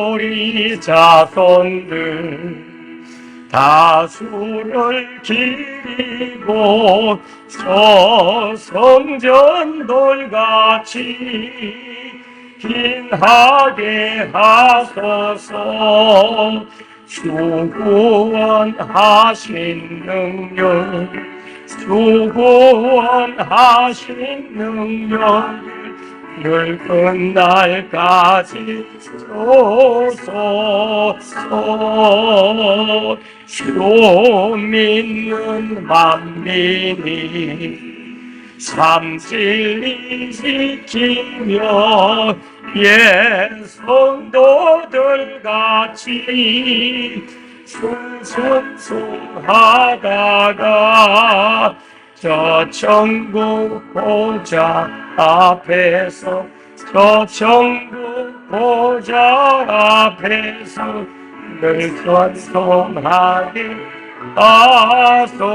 우리 자손들 다수를 기리고 저 성전 돌같이 긴하게 하소서. 주 구원하신 능력, 주 구원하신 능력 늘 끝날까지 주소서. 주 믿는 만민이 참 진리 지키며 성도들 같이 충성하다가 저 천국 보좌 앞에서, 저 천국 보좌 앞에서 늘 전송하게 하소서.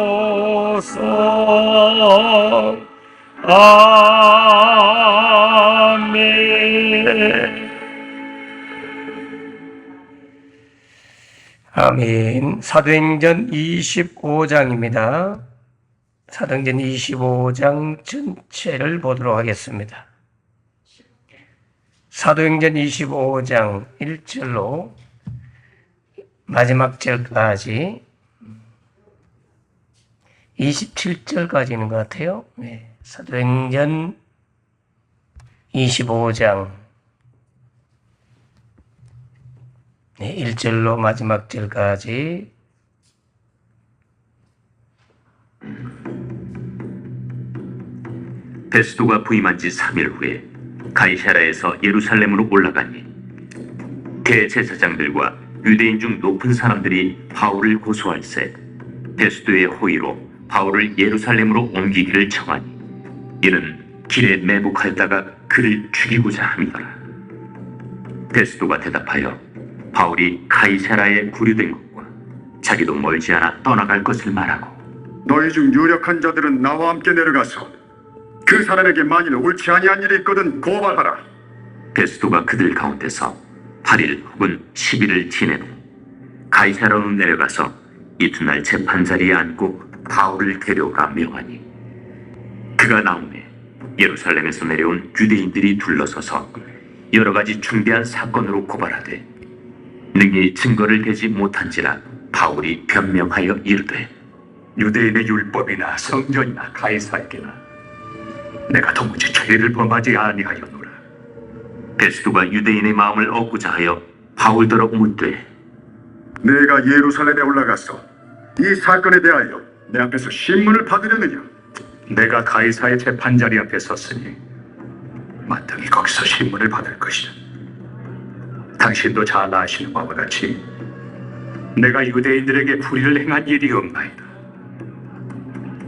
아멘. 아멘. 사도행전 25장입니다. 사도행전 25장 전체를 보도록 하겠습니다. 사도행전 25장 1절로 마지막 절까지 27절까지 있는 것 같아요. 네. 사도행전 25장 1절로 마지막 절까지. 베스도가 부임한 지 3일 후에 가이사랴에서 예루살렘으로 올라가니 대제사장들과 유대인 중 높은 사람들이 바울을 고소할세 베스도의 호의로 바울을 예루살렘으로 옮기기를 청하니 이는 길에 매복하였다가 그를 죽이고자 함이더라. 베스도가 대답하여 바울이 가이사랴에 구류된 것과 자기도 멀지 않아 떠나갈 것을 말하고, 너희 중 유력한 자들은 나와 함께 내려가서 그 사람에게 만일 옳지 아니한 일이 있거든 고발하라. 베스도가 그들 가운데서 8일 혹은 10일을 지낸 후 가이사랴로 내려가서 이튿날 재판자리에 앉고 바울을 데려가 명하니 그가 나오매 예루살렘에서 내려온 유대인들이 둘러서서 여러 가지 중대한 사건으로 고발하되 능히 증거를 대지 못한지라 바울이 변명하여 이르되, 유대인의 율법이나 성전이나 가이사에게나 내가 도무지 죄를 범하지 아니하였노라. 베스도가 유대인의 마음을 얻고자 하여 바울더러 묻되, 내가 예루살렘에 올라가서 이 사건에 대하여 내 앞에서 신문을 받으려느냐? 내가 가이사의 재판자리 앞에 섰으니 마땅히 거기서 신문을 받을 것이다. 당신도 잘 아시는 바와 같이 내가 유대인들에게 불의를 행한 일이 없나이다.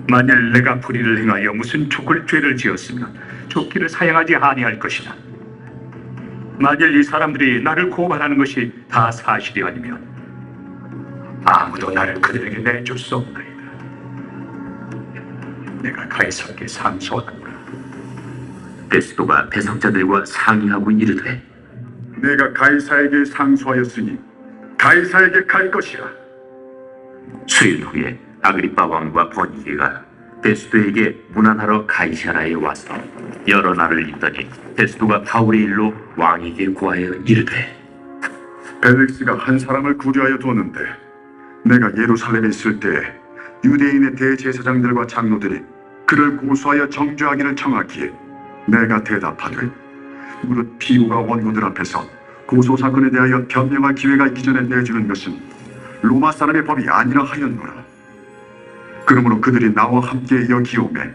만일 내가 불의를 행하여 무슨 죽을 죄를 지었으면 죽기를 사양하지 아니할 것이다. 만일 이 사람들이 나를 고발하는 것이 다 사실이 아니면 아무도 나를 그들에게 내줄 수 없나이다. 내가 가이사에게 상소하노라. 베스도가 배석자들과 상의하고 이르되, 내가 가이사에게 상소하였으니 가이사에게 갈 것이라. 수일 후에 아그리빠 왕과 버니게가 베스도에게 문안하러 가이사랴에 와서 여러 날을 있더니 베스도가 바울의 일로 왕에게 고하여 이르되, 벨릭스가 한 사람을 구류하여 두었는데 내가 예루살렘에 있을 때 유대인의 대제사장들과 장로들이 그를 고소하여 정죄하기를 청하기에 내가 대답하되 무릇 비유가 원고들 앞에서 고소 사건에 대하여 변명할 기회가 있기 전에 내주는 것은 로마 사람의 법이 아니라 하였노라. 그러므로 그들이 나와 함께 여기오매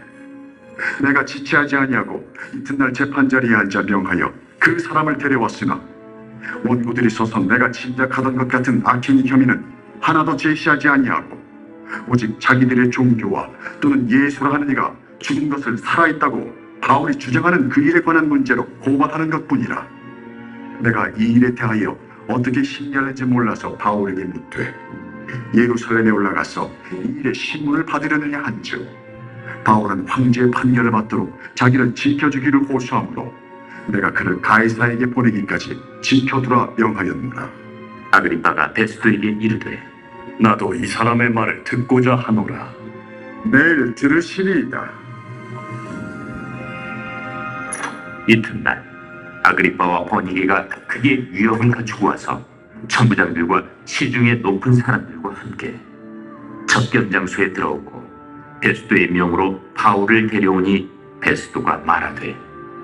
내가 지체하지 아니하고 이튿날 재판자리에 앉아 명하여 그 사람을 데려왔으나 원고들이 서서 내가 짐작하던 것 같은 악행의 혐의는 하나도 제시하지 아니하고 오직 자기들의 종교와 또는 예수라 하는 이가 죽은 것을 살아있다고 바울이 주장하는 그 일에 관한 문제로 고발하는 것뿐이라. 내가 이 일에 대하여 어떻게 심리하는지 몰라서 바울에게 묻되 예루살렘에 올라가서 이 일의 신문을 받으려느냐 한즉 바울은 황제의 판결을 받도록 자기를 지켜주기를 호소하므로 내가 그를 가이사에게 보내기까지 지켜두라 명하였노라. 아그리빠가 베스도에게 이르되 나도 이 사람의 말을 듣고자 하노라. 내일 들으시리이다. 이튿날 아그리빠와 버니게가 크게 위협을 갖추고 와서 천부장들과 시중의 높은 사람들과 함께 접견 장소에 들어오고 베스도의 명으로 바울을 데려오니 베스도가 말하되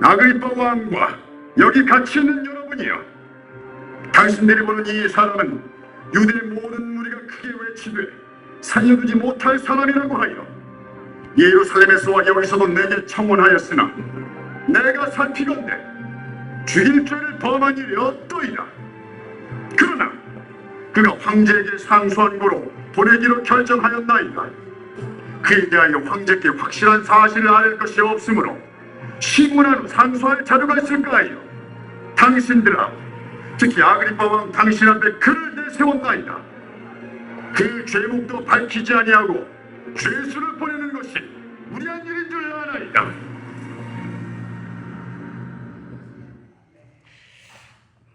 아그리빠 왕과 여기 같이 있는 여러분이여, 당신들이 보는 이 사람은 유대 모든 무리가 크게 외치되 살려두지 못할 사람이라고 하여 예루살렘에서와 여기서도 내게 청원하였으나 내가 살피건대 죽일 죄를 범한 일이 없도이다. 그러나 그가 황제에게 상소한 거로 보내기로 결정하였나이다. 그에 대하여 황제께 확실한 사실을 알 것이 없으므로 신문하러 상소할 자료가 있을까요? 당신들아, 특히 아그리빠 왕 당신 앞에 그를 내세웠나이다. 그 죄목도 밝히지 아니하고 죄수를 보내는 것이 무리한 일인 줄 아나이다.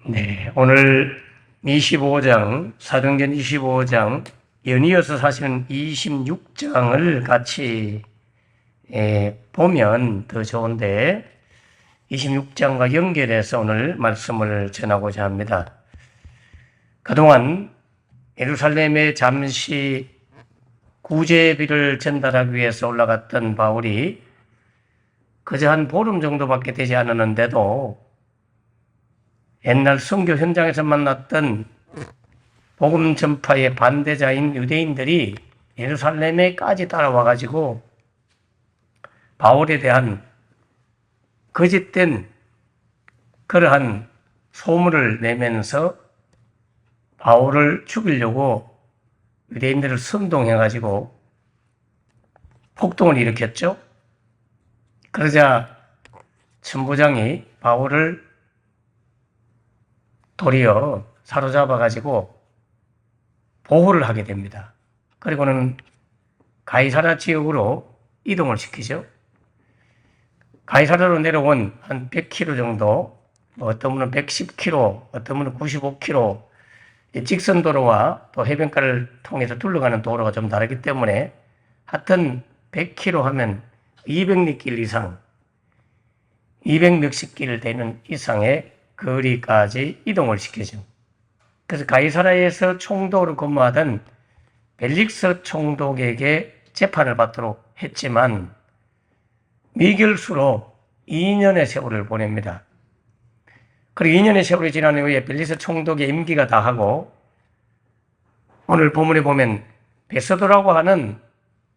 네, 오늘 25장, 사도행전 25장, 연이어서 사실은 26장을 같이 보면 더 좋은데 26장과 연결해서 오늘 말씀을 전하고자 합니다. 그동안 예루살렘에 잠시 구제비를 전달하기 위해서 올라갔던 바울이 그저 한 보름 정도밖에 되지 않았는데도 옛날 선교 현장에서 만났던 복음 전파의 반대자인 유대인들이 예루살렘에까지 따라와가지고 바울에 대한 거짓된 그러한 소문을 내면서 바울을 죽이려고 유대인들을 선동해가지고 폭동을 일으켰죠. 그러자 천부장이 바울을 도리어 사로잡아가지고 보호를 하게 됩니다. 그리고는 가이사라 지역으로 이동을 시키죠. 가이사라로 내려온 한 100km 정도, 어떤 분은 110km, 어떤 분은 95km, 직선도로와 또 해변가를 통해서 둘러가는 도로가 좀 다르기 때문에 하여튼 100km 하면 200리길 이상, 200몇십 길 되는 이상의 거리까지 이동을 시키죠. 그래서 가이사라에서 총독으로 근무하던 벨릭스 총독에게 재판을 받도록 했지만 미결수로 2년의 세월을 보냅니다. 그리고 2년의 세월이 지난 후에 벨릭스 총독의 임기가 다하고 오늘 본문에 보면 베서도라고 하는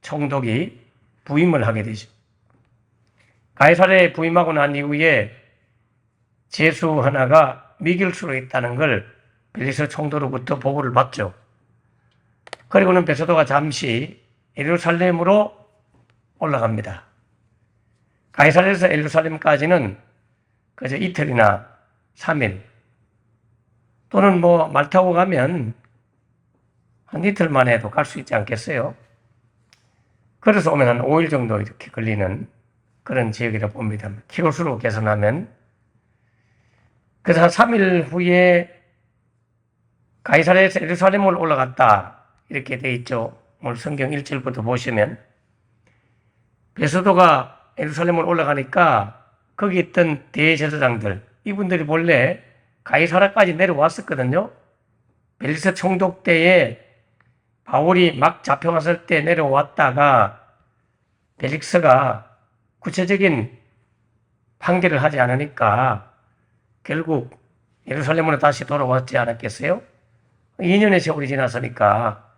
총독이 부임을 하게 되죠. 가이사라에 부임하고 난 이후에 제수 하나가 미결수로 있다는 걸 벨릭스 총독으로부터 보고를 받죠. 그리고는 베서도가 잠시 예루살렘으로 올라갑니다. 가이사라에서 예루살렘까지는 그저 이틀이나 3일 또는 말 타고 가면 한 이틀 만에도 갈 수 있지 않겠어요? 그래서 오면 한 5일 정도 이렇게 걸리는 그런 지역이라 봅니다. 키로수로 계산하면. 그래서 한 3일 후에 가이사라에서 예루살렘으로 올라갔다 이렇게 돼 있죠. 오늘 성경 1절부터 보시면 베서도가 예루살렘으로 올라가니까 거기 있던 대제사장들 이분들이 본래 가이사라까지 내려왔었거든요. 벨릭스 총독 때에 바울이 막 잡혀갔을 때 내려왔다가 벨릭스가 구체적인 판결을 하지 않으니까 결국 예루살렘으로 다시 돌아왔지 않았겠어요? 2년의 세월이 지났으니까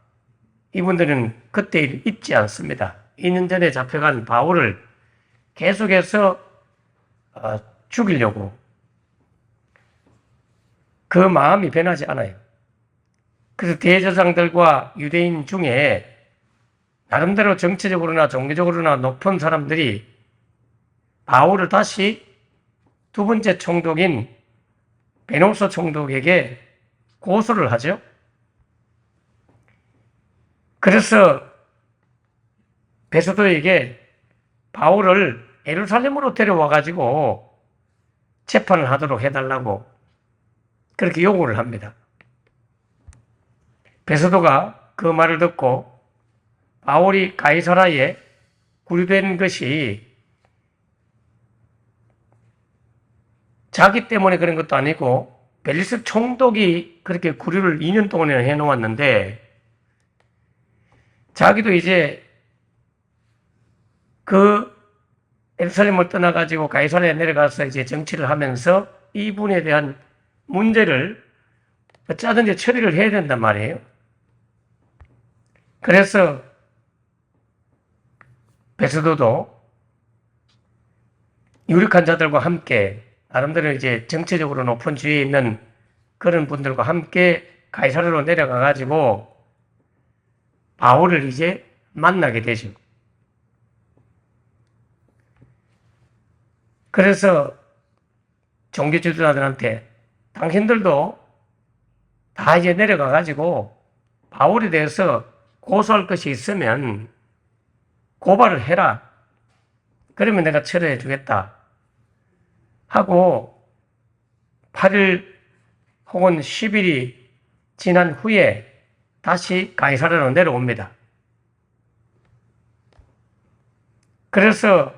이분들은 그때 일 잊지 않습니다. 2년 전에 잡혀간 바울을 계속해서 죽이려고 그 마음이 변하지 않아요. 그래서 대제사장들과 유대인 중에 나름대로 정치적으로나 종교적으로나 높은 사람들이 바울을 다시 두 번째 총독인 베노스 총독에게 고소를 하죠. 그래서 베서도에게 바울을 예루살렘으로 데려와 가지고 재판을 하도록 해달라고 그렇게 요구를 합니다. 베스도가 그 말을 듣고 바울이 가이사라에 구류된 것이 자기 때문에 그런 것도 아니고 벨리스 총독이 그렇게 구류를 2년 동안이나 해놓았는데 자기도 이제 그 예루살렘을 떠나가지고 가이사라에 내려가서 이제 정치를 하면서 이분에 대한 문제를 어쩌든지 처리를 해야 된단 말이에요. 그래서 베스도도 유력한 자들과 함께 나름대로 이제 정치적으로 높은 지위에 있는 그런 분들과 함께 가이사라로 내려가 가지고 바울을 이제 만나게 되죠. 그래서 종교 지도자들한테 당신들도 다 이제 내려가 가지고 바울에 대해서 고소할 것이 있으면 고발을 해라. 그러면 내가 처리해 주겠다. 하고 8일 혹은 10일이 지난 후에 다시 가이사라로 내려옵니다. 그래서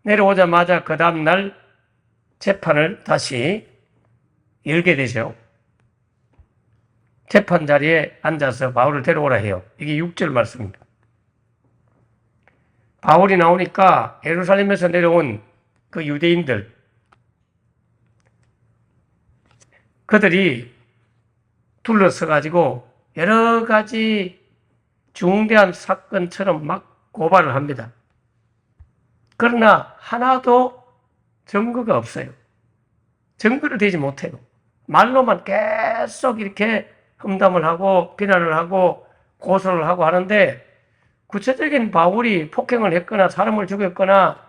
내려오자마자 그 다음날 재판을 다시 열게 되죠. 재판 자리에 앉아서 바울을 데려오라 해요. 이게 6절 말씀입니다. 바울이 나오니까 예루살렘에서 내려온 그 유대인들, 그들이 둘러서가지고 여러 가지 중대한 사건처럼 막 고발을 합니다. 그러나 하나도 증거가 없어요. 증거를 대지 못해요. 말로만 계속 이렇게 험담을 하고 비난을 하고 고소를 하고 하는데 구체적인 바울이 폭행을 했거나 사람을 죽였거나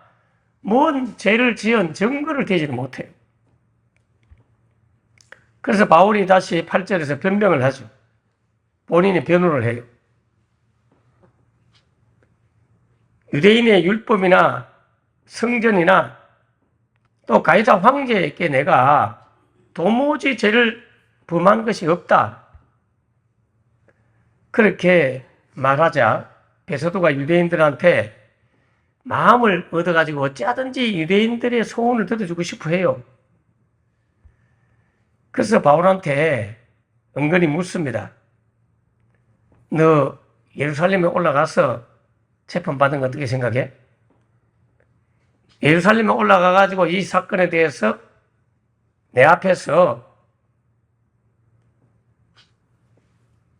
뭔 죄를 지은 증거를 대지는 못해요. 그래서 바울이 다시 8절에서 변명을 하죠. 본인이 변호를 해요. 유대인의 율법이나 성전이나 또 가이사 황제에게 내가 도무지 죄를 범한 것이 없다. 그렇게 말하자 베스도가 유대인들한테 마음을 얻어가지고 어찌하든지 유대인들의 소원을 들어주고 싶어 해요. 그래서 바울한테 은근히 묻습니다. 너 예루살렘에 올라가서 재판받은 거 어떻게 생각해? 예루살렘에 올라가가지고 이 사건에 대해서 내 앞에서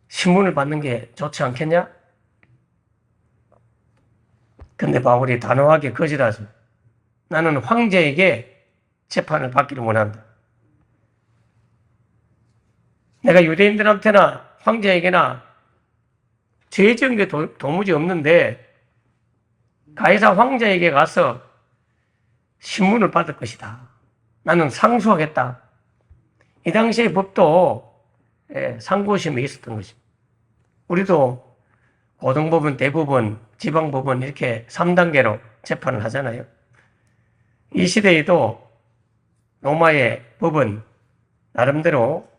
신문을 받는 게 좋지 않겠냐? 근데 바울이 단호하게 거절하죠. 나는 황제에게 재판을 받기를 원한다. 내가 유대인들한테나 황제에게나 죄 지은 게 도무지 없는데 가이사 황제에게 가서 신문을 받을 것이다. 나는 상소하겠다. 이 당시의 법도 상고심이 있었던 것입니다. 우리도 고등법원, 대법원, 지방법원 이렇게 3단계로 재판을 하잖아요. 이 시대에도 로마의 법은 나름대로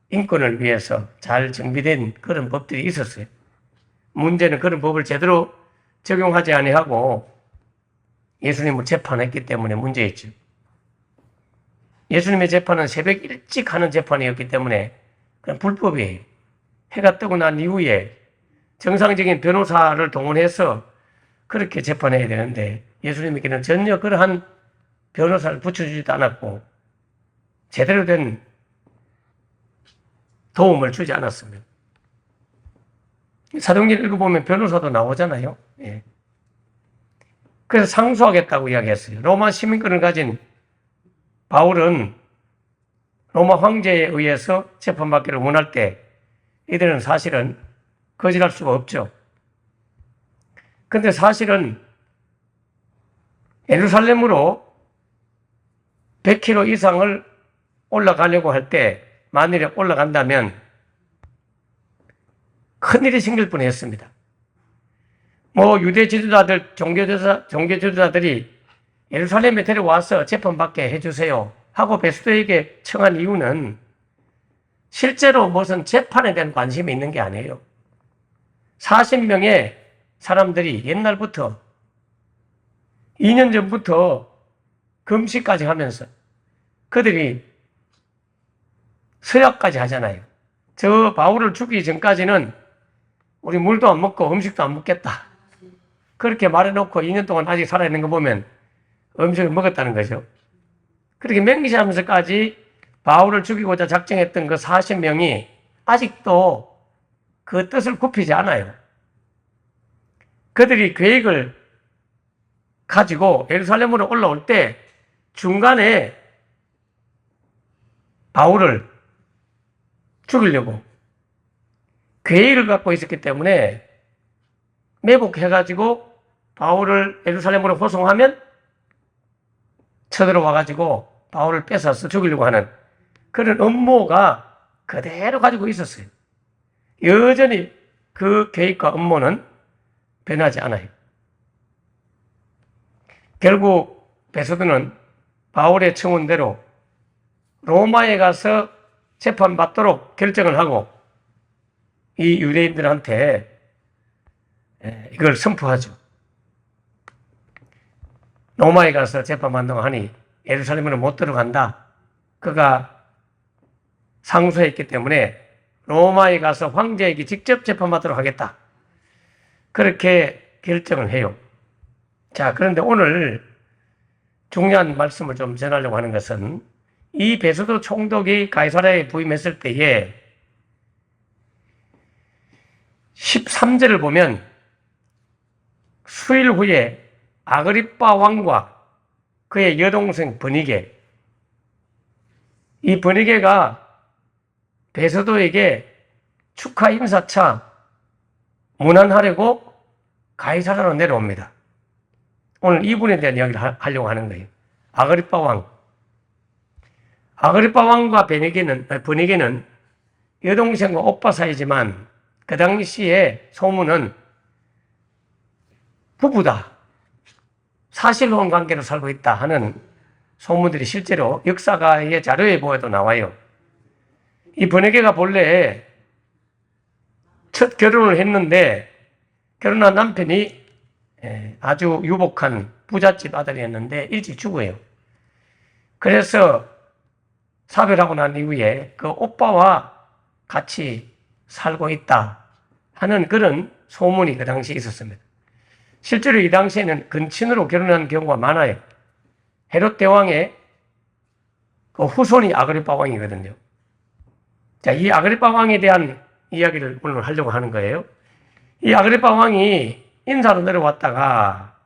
인권을 위해서 잘 정비된 그런 법들이 있었어요. 문제는 그런 법을 제대로 적용하지 아니하고 예수님을 재판했기 때문에 문제였죠. 예수님의 재판은 새벽 일찍 하는 재판이었기 때문에 그냥 불법이에요. 해가 뜨고 난 이후에 정상적인 변호사를 동원해서 그렇게 재판해야 되는데 예수님에게는 전혀 그러한 변호사를 붙여주지도 않았고 제대로 된 도움을 주지 않았습니다. 사도행전 읽어보면 변호사도 나오잖아요. 예. 그래서 상소하겠다고 이야기했어요. 로마 시민권을 가진 바울은 로마 황제에 의해서 재판받기를 원할 때 이들은 사실은 거절할 수가 없죠. 근데 사실은 예루살렘으로 100km 이상을 올라가려고 할 때 만일에 올라간다면 큰일이 생길 뻔했습니다. 유대 지도자들, 종교 지도자들이 예루살렘에 데려와서 재판받게 해주세요 하고 베스도에게 청한 이유는 실제로 무슨 재판에 대한 관심이 있는 게 아니에요. 40명의 사람들이 옛날부터 2년 전부터 금식까지 하면서 그들이 서약까지 하잖아요. 저 바울을 죽이기 전까지는 우리 물도 안 먹고 음식도 안 먹겠다. 그렇게 말해놓고 2년 동안 아직 살아있는 거 보면 음식을 먹었다는 거죠. 그렇게 맹세하면서까지 바울을 죽이고자 작정했던 그 40명이 아직도 그 뜻을 굽히지 않아요. 그들이 계획을 가지고 예루살렘으로 올라올 때 중간에 바울을 죽이려고 계획을 갖고 있었기 때문에 매복해가지고 바울을 예루살렘으로 호송하면 쳐들어와가지고 바울을 뺏어서 죽이려고 하는 그런 음모가 그대로 가지고 있었어요. 여전히 그 계획과 음모는 변하지 않아요. 결국 베소드는 바울의 청원대로 로마에 가서 재판받도록 결정을 하고 이 유대인들한테 이걸 선포하죠. 로마에 가서 재판받는다고 하니 예루살렘으로 못 들어간다. 그가 상소했기 때문에 로마에 가서 황제에게 직접 재판받도록 하겠다. 그렇게 결정을 해요. 자, 그런데 오늘 중요한 말씀을 좀 전하려고 하는 것은 이 베소도 총독이 가이사랴에 부임했을 때에 13절을 보면 수일 후에 아그리빠 왕과 그의 여동생 버니게, 이 버니게가 베소도에게 축하 인사차 문안하려고 가이사랴로 내려옵니다. 오늘 이분에 대한 이야기를 하려고 하는 거예요. 아그리빠 왕. 아그리빠 왕과 버니게는 여동생과 오빠 사이지만 그 당시에 소문은 부부다. 사실혼 관계로 살고 있다 하는 소문들이 실제로 역사가의 자료에 보여도 나와요. 이 버니게가 본래 첫 결혼을 했는데 결혼한 남편이 아주 유복한 부잣집 아들이었는데 일찍 죽어요. 그래서 사별하고 난 이후에 그 오빠와 같이 살고 있다 하는 그런 소문이 그 당시에 있었습니다. 실제로 이 당시에는 근친으로 결혼하는 경우가 많아요. 헤롯 대왕의 그 후손이 아그리빠 왕이거든요. 자, 이 아그리빠 왕에 대한 이야기를 오늘 하려고 하는 거예요. 이 아그리빠 왕이 인사로 내려왔다가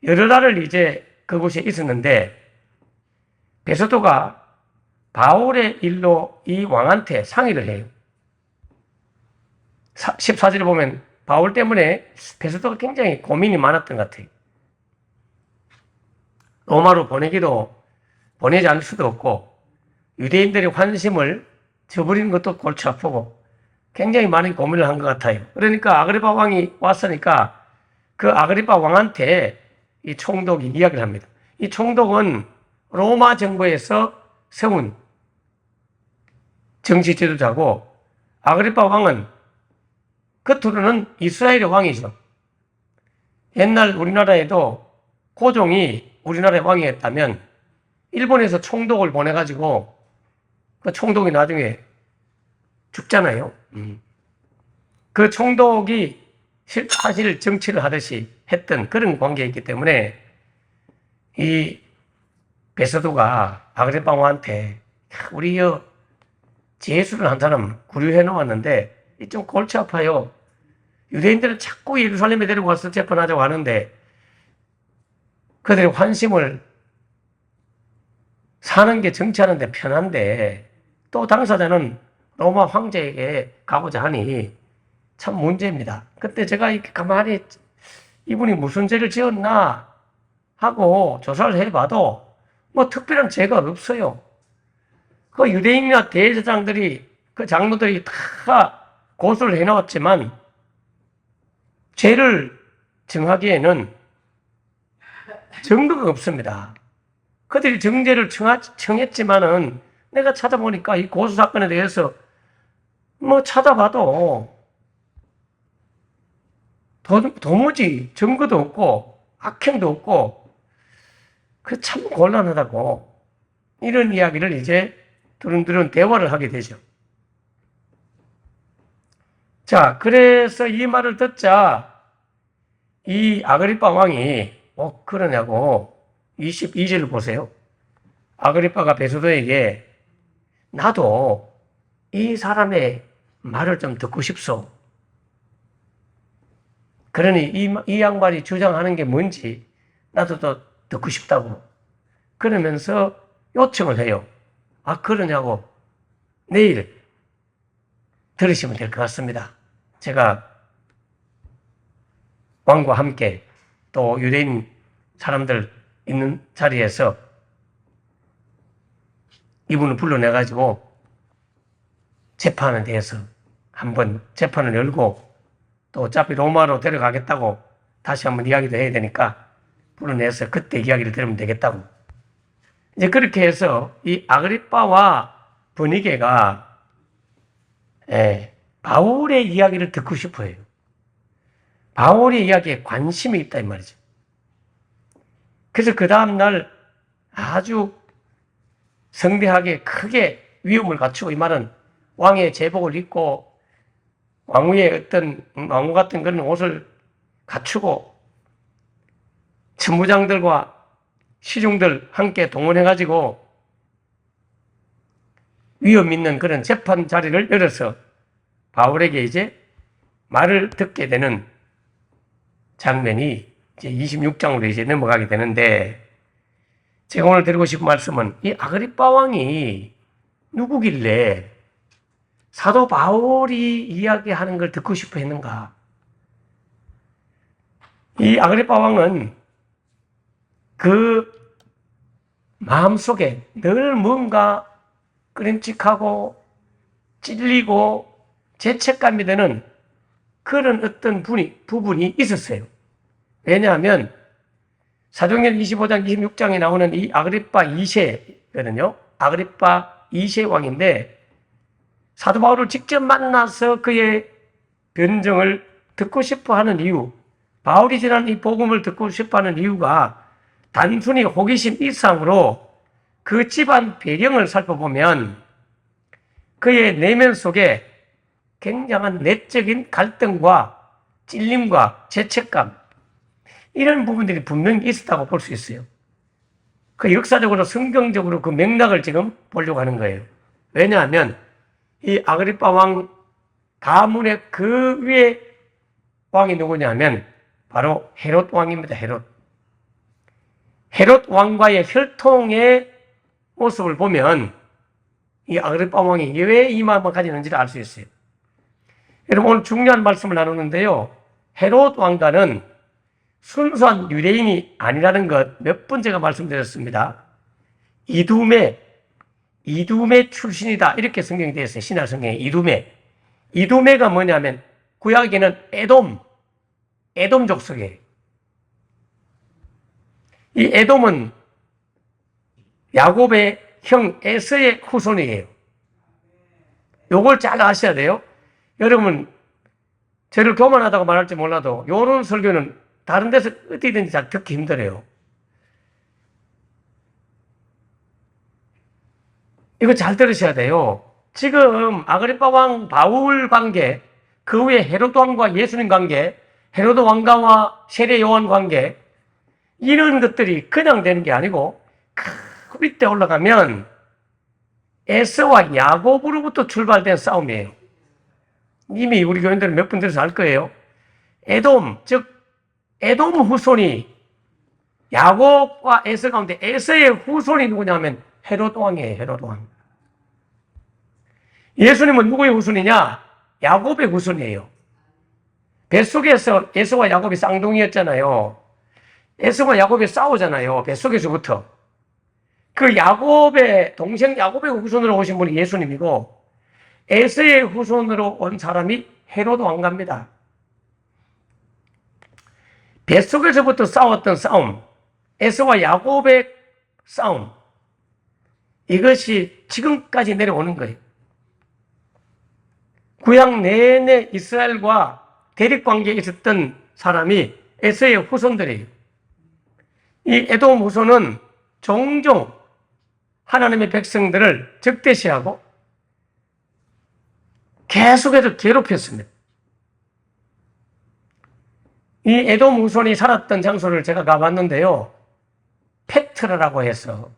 여러 달을 이제 그곳에 있었는데 베소도가 바울의 일로 이 왕한테 상의를 해요. 14절에 보면 바울 때문에 베소도가 굉장히 고민이 많았던 것 같아요. 로마로 보내지 않을 수도 없고 유대인들의 환심을 저버리는 것도 골치 아프고 굉장히 많은 고민을 한 것 같아요. 그러니까 아그리빠 왕이 왔으니까 그 아그리빠 왕한테 이 총독이 이야기를 합니다. 이 총독은 로마 정부에서 세운 정치 지도자고 아그리빠 왕은 겉으로는 이스라엘의 왕이죠. 옛날 우리나라에도 고종이 우리나라의 왕이었다면 일본에서 총독을 보내가지고 그 총독이 나중에 죽잖아요. 그 총독이 사실 정치를 하듯이 했던 그런 관계이기 때문에 이 베소도가 아그리빠 왕한테 우리 제수를 한 사람 구류해 놓았는데 좀 골치 아파요. 유대인들은 자꾸 예루살렘에 데리고 와서 재판하자고 하는데 그들의 환심을 사는 게 정치하는 데 편한데 또 당사자는 로마 황제에게 가고자 하니 참 문제입니다. 그때 제가 이렇게 가만히 이분이 무슨 죄를 지었나 하고 조사를 해봐도 뭐 특별한 죄가 없어요. 그 유대인이나 대제사장들이 그 장로들이 다 고소를 해놓았지만 죄를 정하기에는 증거가 없습니다. 그들이 정죄를 청했지만은 내가 찾아보니까 이 고수 사건에 대해서 뭐 찾아봐도 도무지 증거도 없고 악행도 없고 그 참 곤란하다고 이런 이야기를 이제 두른두른 대화를 하게 되죠. 자, 그래서 이 말을 듣자 이 아그리빠 왕이 그러냐고 22절을 보세요. 아그리빠가 베소도에게 나도 이 사람의 말을 좀 듣고 싶소. 그러니 이 양반이 주장하는 게 뭔지 나도 더 듣고 싶다고. 그러면서 요청을 해요. 그러냐고 내일 들으시면 될 것 같습니다. 제가 왕과 함께 또 유대인 사람들 있는 자리에서 이분을 불러내가지고 재판에 대해서 한번 재판을 열고 또 어차피 로마로 데려가겠다고 다시 한번 이야기도 해야 되니까 불러내서 그때 이야기를 들으면 되겠다고. 이제 그렇게 해서 이 아그리빠와 브니게가 바울의 이야기를 듣고 싶어 해요. 바울의 이야기에 관심이 있다 이 말이죠. 그래서 그 다음날 아주 성대하게 크게 위엄을 갖추고, 이 말은 왕의 제복을 입고 왕후의 어떤 왕후 같은 그런 옷을 갖추고 천부장들과 시중들 함께 동원해가지고 위험 있는 그런 재판 자리를 열어서 바울에게 이제 말을 듣게 되는 장면이 이제 26장으로 이제 넘어가게 되는데, 제가 오늘 드리고 싶은 말씀은 이 아그리빠 왕이 누구길래 사도 바울이 이야기하는 걸 듣고 싶어 했는가? 이 아그리빠 왕은 그 마음속에 늘 뭔가 끄림칙하고 찔리고 죄책감이 드는 그런 어떤 부분이 있었어요. 왜냐하면 사도행전 25장 26장에 나오는 이 아그리빠 2세거든요. 아그리빠 2세 왕인데 사도 바울을 직접 만나서 그의 변정을 듣고 싶어 하는 이유, 바울이 전한 이 복음을 듣고 싶어 하는 이유가 단순히 호기심 이상으로 그 집안 배경을 살펴보면 그의 내면 속에 굉장한 내적인 갈등과 찔림과 죄책감, 이런 부분들이 분명히 있었다고 볼 수 있어요. 그 역사적으로 성경적으로 그 맥락을 지금 보려고 하는 거예요. 왜냐하면 이 아그리빠 왕 가문의 그 위에 왕이 누구냐면 바로 헤롯 왕입니다. 헤롯 왕과의 혈통의 모습을 보면 이 아그리빠 왕이 왜 이 마음을 가지는지를 알 수 있어요. 여러분, 오늘 중요한 말씀을 나누는데요, 헤롯 왕가는 순수한 유대인이 아니라는 것 몇 번 제가 말씀드렸습니다. 이두메 출신이다, 이렇게 성경이 되어 있어요. 신약 성경에 이두메가 뭐냐면 구약에는 에돔 족속이에요. 이 에돔은 야곱의 형 에서의 후손이에요. 요걸 잘 아셔야 돼요. 여러분, 저를 교만하다고 말할지 몰라도 요런 설교는 다른 데서 어디든지 잘 듣기 힘들어요. 이거 잘 들으셔야 돼요. 지금 아그리빠 왕 바울 관계, 그 후에 헤로드 왕과 예수님 관계, 헤로드 왕가와 세례 요한 관계, 이런 것들이 그냥 되는 게 아니고 그 밑에 올라가면 에서와 야곱으로부터 출발된 싸움이에요. 이미 우리 교인들은 몇 번 들어서 알 거예요. 에돔 후손이 야곱과 에서 가운데 에서의 후손이 누구냐면 헤롯 왕이에요. 헤롯 왕. 예수님은 누구의 후손이냐? 야곱의 후손이에요. 뱃속에서 에서와 야곱이 쌍둥이였잖아요. 에서와 야곱이 싸우잖아요. 뱃속에서부터. 그 야곱의 동생 야곱의 후손으로 오신 분이 예수님이고, 에서의 후손으로 온 사람이 헤롯 왕가입니다. 뱃속에서부터 싸웠던 싸움, 에서와 야곱의 싸움, 이것이 지금까지 내려오는 거예요. 구약 내내 이스라엘과 대립관계에 있었던 사람이 에서의 후손들이에요. 이 에돔 후손은 종종 하나님의 백성들을 적대시하고 계속해서 괴롭혔습니다. 이 에돔 후손이 살았던 장소를 제가 가봤는데요. 페트라라고 해서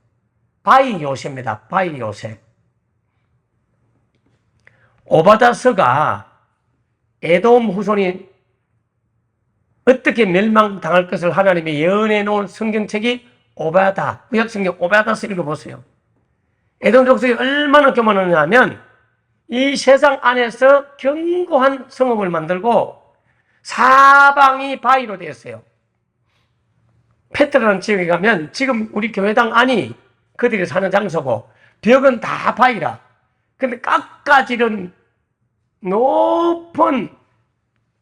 바이 요새입니다. 바이 요새. 오바다서가 에돔 후손이 어떻게 멸망당할 것을 하나님이 예언해 놓은 성경책이 오바다, 구약성경 오바다서 읽어보세요. 에돔 족속이 얼마나 교만하냐면 이 세상 안에서 견고한 성읍을 만들고 사방이 바위로 되어 있어요. 페트라는 지역에 가면 지금 우리 교회당 안이 그들이 사는 장소고 벽은 다 바위라. 근데 깎아지른 높은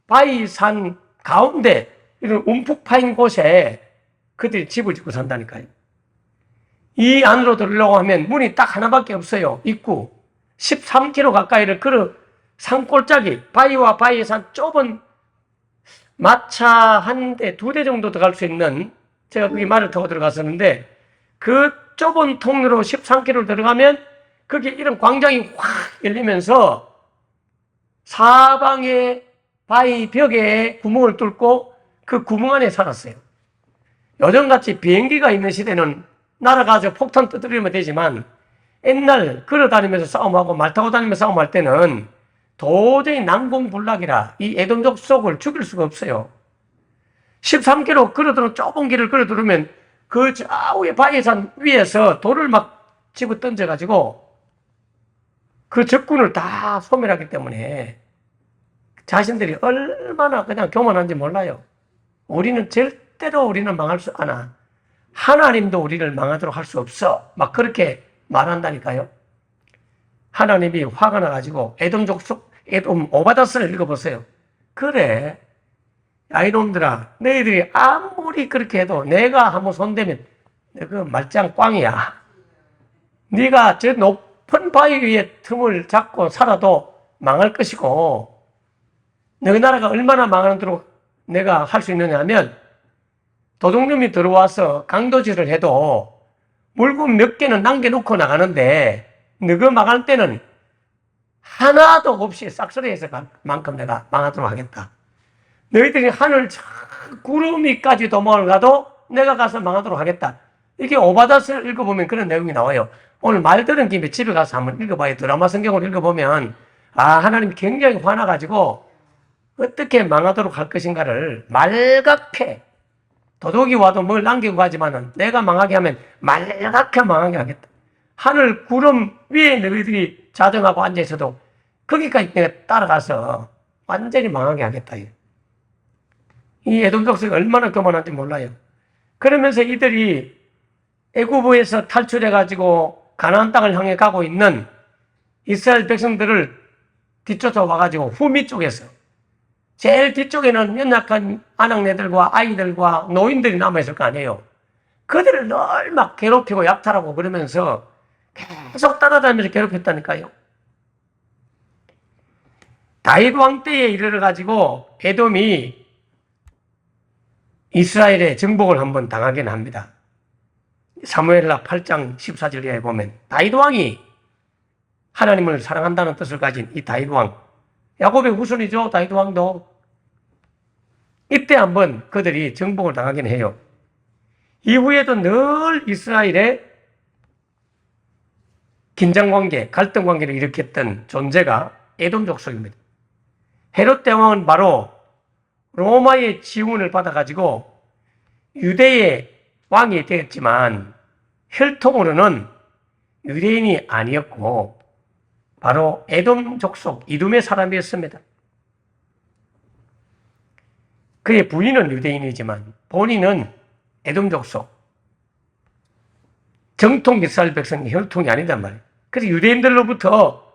바위산 가운데 이런 움푹 파인 곳에 그들이 집을 짓고 산다니까요. 이 안으로 들어오려고 하면 문이 딱 하나밖에 없어요. 입구 13km 가까이를 걸어 산골짜기 바위와 바위산 좁은 마차 한 대, 두 대 정도 들어갈 수 있는, 제가 거기 말을 타고 들어갔었는데 그 좁은 통로로 13km 들어가면 거기 이런 광장이 확 열리면서 사방에 바위 벽에 구멍을 뚫고 그 구멍 안에 살았어요. 요즘같이 비행기가 있는 시대는 날아가서 폭탄 터뜨리면 되지만 옛날 걸어다니면서 싸움하고 말 타고 다니면서 싸움할 때는 도저히 난공불락이라 이 에돔 족속을 죽일 수가 없어요. 13km 걸어들어 좁은 길을 걸어들으면 그 좌우의 바위산 위에서 돌을 막 집어 던져가지고 그 적군을 다 소멸하기 때문에 자신들이 얼마나 그냥 교만한지 몰라요. 우리는 절대로 우리는 망할 수 않아. 하나님도 우리를 망하도록 할 수 없어. 막 그렇게 말한다니까요. 하나님이 화가 나가지고 에돔 족속, 에돔 오바다스를 읽어보세요. 그래, 야 이놈들아, 너희들이 아무리 그렇게 해도 내가 한번 손대면 그 말짱 꽝이야. 네가 저 높은 바위 위에 틈을 잡고 살아도 망할 것이고, 너희 나라가 얼마나 망하도록 내가 할 수 있느냐 하면 도둑놈이 들어와서 강도질을 해도 물건 몇 개는 남겨놓고 나가는데 너가 망할 때는 하나도 없이 싹쓸이해서 만큼 내가 망하도록 하겠다. 너희들이 하늘 구름 위까지 도망을 가도 내가 가서 망하도록 하겠다. 이게 오바다스를 읽어보면 그런 내용이 나와요. 오늘 말 들은 김에 집에 가서 한번 읽어봐요. 드라마 성경을 읽어보면 하나님이 굉장히 화나가지고 어떻게 망하도록 할 것인가를 말갛게, 도둑이 와도 뭘 남기고 가지만은 내가 망하게 하면 말갛게 망하게 하겠다. 하늘 구름 위에 너희들이 자정하고 앉아있어도 거기까지 내가 따라가서 완전히 망하게 하겠다. 이 에돔 족속이 얼마나 교만한지 몰라요. 그러면서 이들이 애굽에서 탈출해가지고 가나안 땅을 향해 가고 있는 이스라엘 백성들을 뒤쫓아 와가지고 후미 쪽에서 제일 뒤쪽에는 연약한 아낙네들과 아이들과 노인들이 남아있을 거 아니에요. 그들을 늘 막 괴롭히고 약탈하고 그러면서 계속 따라다니면서 괴롭혔다니까요. 다윗 왕 때에 이르러가지고 에돔이 이스라엘의 정복을 한번 당하긴 합니다. 사무엘라 8장 14절에 보면 다윗 왕이 하나님을 사랑한다는 뜻을 가진 이 다윗 왕, 야곱의 후손이죠. 다윗 왕도 이때 한번 그들이 정복을 당하긴 해요. 이후에도 늘 이스라엘의 긴장관계, 갈등관계를 일으켰던 존재가 에돔 족속입니다. 헤롯 대왕은 바로 로마의 지원을 받아가지고 유대의 왕이 되었지만 혈통으로는 유대인이 아니었고 바로 에돔 족속, 이둠의 사람이었습니다. 그의 부인은 유대인이지만 본인은 에돔 족속, 정통 이스라엘 백성의 혈통이 아니단 말이에요. 그래서 유대인들로부터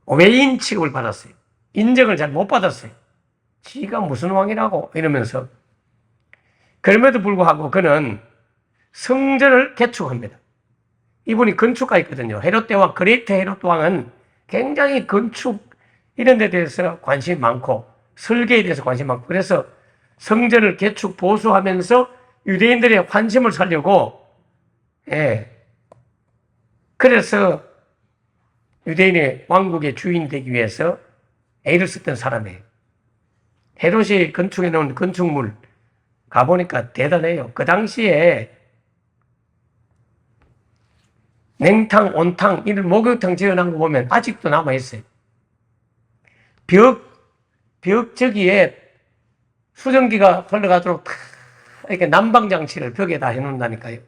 외인 취급을 받았어요. 인정을 잘 못 받았어요. 지가 무슨 왕이라고 이러면서 그럼에도 불구하고 그는 성전을 개축합니다. 이분이 건축가 있거든요. 헤롯 대왕, 그레이트 헤롯 왕은 굉장히 건축 이런 데 대해서 관심이 많고 설계에 대해서 관심이 많고 그래서 성전을 개축 보수하면서 유대인들의 환심을 살려고 그래서 유대인의 왕국의 주인이 되기 위해서 애를 썼던 사람이에요. 헤롯이 건축해 놓은 건축물 가보니까 대단해요. 그 당시에 냉탕, 온탕, 이런 목욕탕 지어놓은 거 보면 아직도 남아있어요. 벽 저기에 수증기가 흘러가도록 이렇게 난방장치를 벽에다 해놓는다니까요.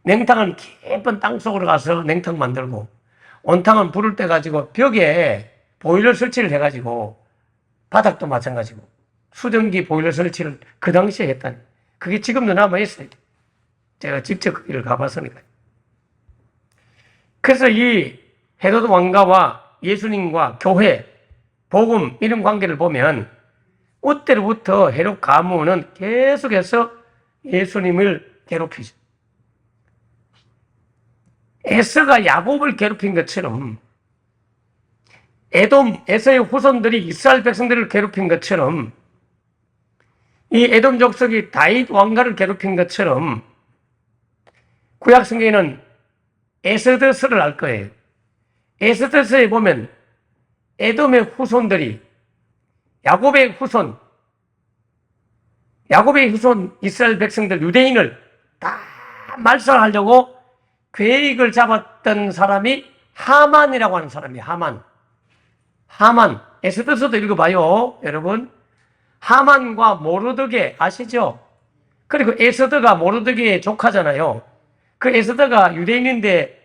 냉탕은 깊은 땅 속으로 가서 냉탕 만들고, 온탕은 불을 떼가지고 벽에 보일러 설치를 해가지고, 바닥도 마찬가지고, 수증기 보일러 설치를 그 당시에 했다니. 그게 지금도 남아있어요. 제가 직접 거기를 가봤으니까요. 그래서 이 헤로드 왕가와 예수님과 교회, 복음 이런 관계를 보면 그때로부터 헤롯 가문은 계속해서 예수님을 괴롭히죠. 에서가 야곱을 괴롭힌 것처럼 에서의 후손들이 이스라엘 백성들을 괴롭힌 것처럼 이 에돔 족속이 다윗 왕가를 괴롭힌 것처럼 구약 성경에는 에스더서를 알 거예요. 에스더서에 보면 에돔의 후손들이 야곱의 후손 이스라엘 백성들 유대인을 다 말살하려고 계획을 잡았던 사람이 하만이라고 하는 사람이에요. 하만. 에스더서도 읽어봐요, 여러분. 하만과 모르드게 아시죠? 그리고 에스더가 모르드게의 조카잖아요. 그 에스더가 유대인인데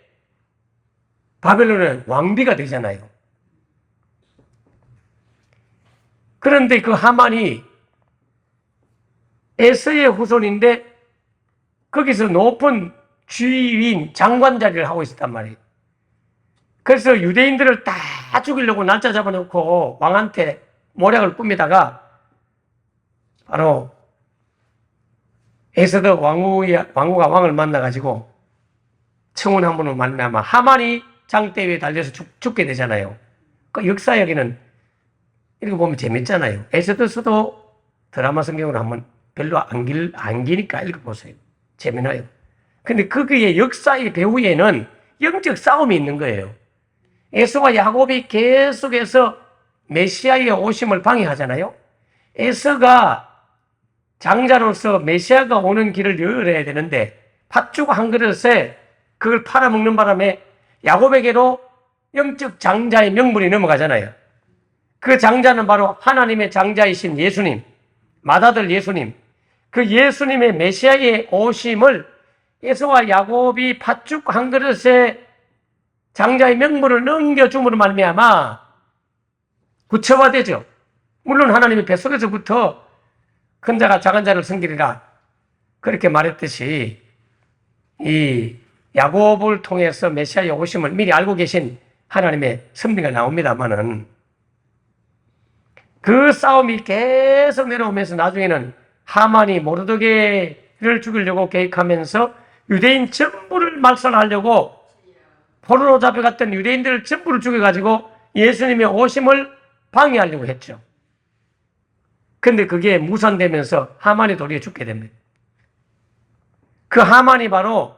바벨론은 왕비가 되잖아요. 그런데 그 하만이 에서의 후손인데 거기서 높은 주인 장관 자리를 하고 있었단 말이에요. 그래서 유대인들을 다 죽이려고 날짜 잡아놓고 왕한테 모략을 꾸미다가 바로 에스더 왕후가 왕을 만나가지고 청혼 한 번을 만나면 하만이 장대 위에 달려서 죽게 되잖아요. 그 역사 여기는 이렇게 보면 재밌잖아요. 에스더서도 드라마 성경으로 한번 별로 안 기니까 읽어보세요. 재미나요. 근데 거기에 역사의 배후에는 영적 싸움이 있는 거예요. 에서와 야곱이 계속해서 메시아의 오심을 방해하잖아요. 에서가 장자로서 메시아가 오는 길을 열어야 되는데 팥죽 한 그릇에 그걸 팔아먹는 바람에 야곱에게로 영적 장자의 명분이 넘어가잖아요. 그 장자는 바로 하나님의 장자이신 예수님, 맏아들 예수님. 그 예수님의 메시아의 오심을 에서와 야곱이 팥죽 한 그릇에 장자의 명분을 넘겨줌으로 말미암아 구체화되죠. 물론 하나님이 뱃속에서부터 큰 자가 작은 자를 섬기리라 그렇게 말했듯이 이 야곱을 통해서 메시아의 오심을 미리 알고 계신 하나님의 섭리가 나옵니다만은 그 싸움이 계속 내려오면서 나중에는 하만이 모르드게를 죽이려고 계획하면서 유대인 전부를 말살하려고 포로로 잡혀갔던 유대인들을 전부를 죽여가지고 예수님의 오심을 방해하려고 했죠. 근데 그게 무산되면서 하만이 도리어 죽게 됩니다. 그 하만이 바로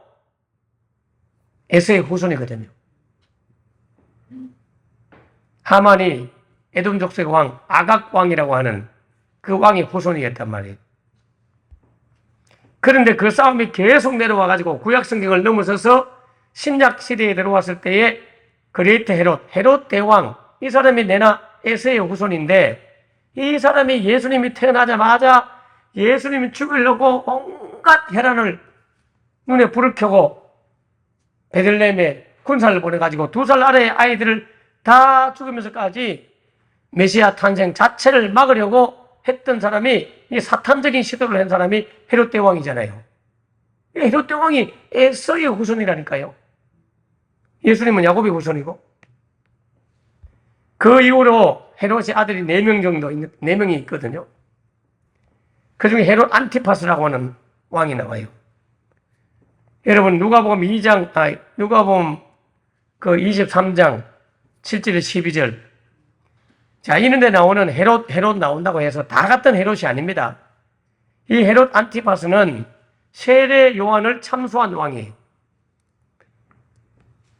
에서의 후손이거든요. 하만이 에돔 족속의 왕 아각 왕이라고 하는 그 왕의 후손이었단 말이에요. 그런데 그 싸움이 계속 내려와가지고 구약 성경을 넘어서서 신약 시대에 들어왔을 때에 그레이트 헤롯 대왕, 이 사람이 내나 에서의 후손인데 이 사람이 예수님이 태어나자마자 예수님이 죽이려고 온갖 혈안을 눈에 불을 켜고 베들레헴에 군사를 보내가지고 2살 아래의 아이들을 다 죽이면서까지 메시아 탄생 자체를 막으려고 했던 사람이 이 사탄적인 시도를 한 사람이 헤롯 대왕이잖아요. 헤롯 대왕이 에서의 후손이라니까요. 예수님은 야곱의 후손이고 그 이후로 헤롯의 아들이 4명 정도 4명이 있거든요. 그 중에 헤롯 안티파스라고 하는 왕이 나와요. 여러분, 누가복음 23장 7절에 12절. 자, 이런데 나오는 헤롯 나온다고 해서 다 같은 헤롯이 아닙니다. 이 헤롯 안티파스는 세례 요한을 참수한 왕이에요.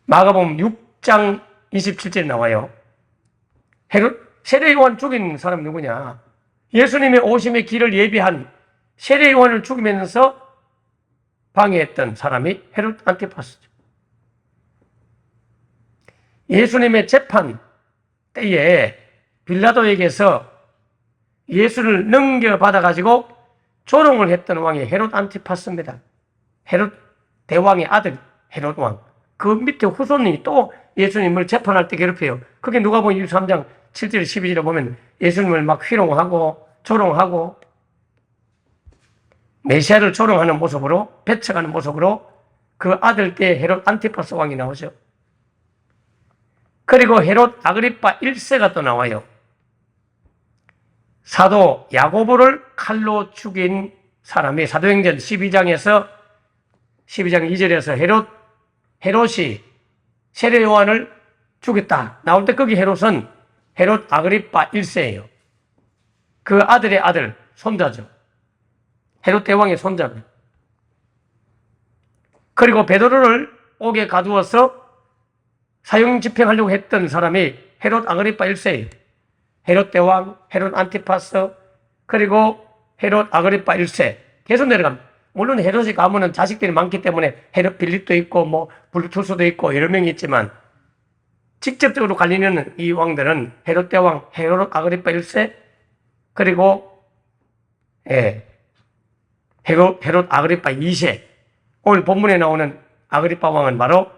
마가복음 6장 27절에 나와요. 세례 요한 죽인 사람 누구냐? 예수님의 오심의 길을 예비한 세례 요한을 죽이면서 방해했던 사람이 헤롯 안티파스죠. 예수님의 재판 때에 빌라도에게서 예수를 넘겨받아가지고 조롱을 했던 왕이 헤롯 안티파스입니다. 헤롯 대왕의 아들 헤롯 왕. 그 밑에 후손이 또 예수님을 재판할 때 괴롭혀요. 그게 누가복음 23장 7절 12절에 보면 예수님을 막 희롱하고 조롱하고 메시아를 조롱하는 모습으로, 배척하는 모습으로 그 아들 때 헤롯 안티파스 왕이 나오죠. 그리고 헤롯 아그리파 1세가 또 나와요. 사도 야고보를 칼로 죽인 사람이 사도행전 12장 2절에서 헤롯이 세례 요한을 죽였다 나올 때 거기 헤롯은 헤롯 아그리파 1세예요. 그 아들의 아들, 손자죠. 헤롯 대왕의 손자입니다. 그리고 베드로를 옥에 가두어서 사형 집행하려고 했던 사람이 헤롯 아그리파 1세예요. 헤롯 대왕, 헤롯 안티파스, 그리고 헤롯 아그리파 1세. 계속 내려갑니다. 물론 헤롯이 가면은 자식들이 많기 때문에 헤롯 빌립도 있고 뭐 블루투스도 있고 여러 명이 있지만 직접적으로 갈리는 이 왕들은 헤롯 대왕, 헤롯 아그리파 1세, 그리고 헤롯 아그리파 2세. 오늘 본문에 나오는 아그리파 왕은 바로